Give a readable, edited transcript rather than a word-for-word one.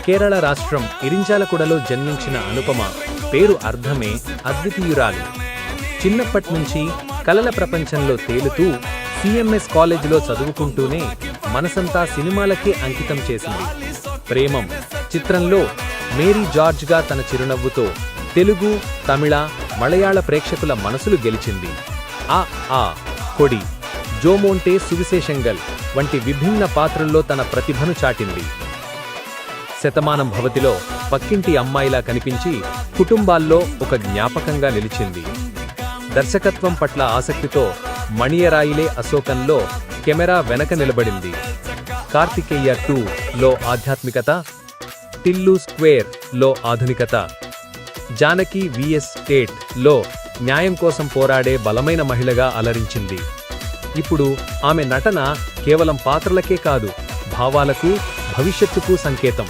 కేరళ రాష్ట్రం ఇరింజాలకుడలో జన్మించిన అనుపమ పేరు అర్థమే అద్వితీయురాలు. చిన్నప్పట్నుంచి కలల ప్రపంచంలో తేలుతూ సిఎంఎస్ కాలేజీలో చదువుకుంటూనే మనసంతా సినిమాలకే అంకితం చేసింది. ప్రేమం చిత్రంలో మేరీ జార్జ్గా తన చిరునవ్వుతో తెలుగు, తమిళ, మలయాళ ప్రేక్షకుల మనసులు గెలిచింది. ఆ కొడి, జోమోంటే సువిశేషంగల్ వంటి విభిన్న పాత్రల్లో తన ప్రతిభను చాటింది. శతమానం భవతిలో పక్కింటి అమ్మాయిలా కనిపించి కుటుంబాల్లో ఒక జ్ఞాపకంగా నిలిచింది. దర్శకత్వం పట్ల ఆసక్తితో మణియరాయిలే అశోకంలో కెమెరా వెనక నిలబడింది. కార్తికేయ 2లో ఆధ్యాత్మికత, టిల్లు స్క్వేర్లో ఆధునికత, జానకి vs 8లో న్యాయం కోసం పోరాడే బలమైన మహిళగా అలరించింది. ఇప్పుడు ఆమె నటన కేవలం పాత్రలకే కాదు, భావాలకు, భవిష్యత్తుకు సంకేతం.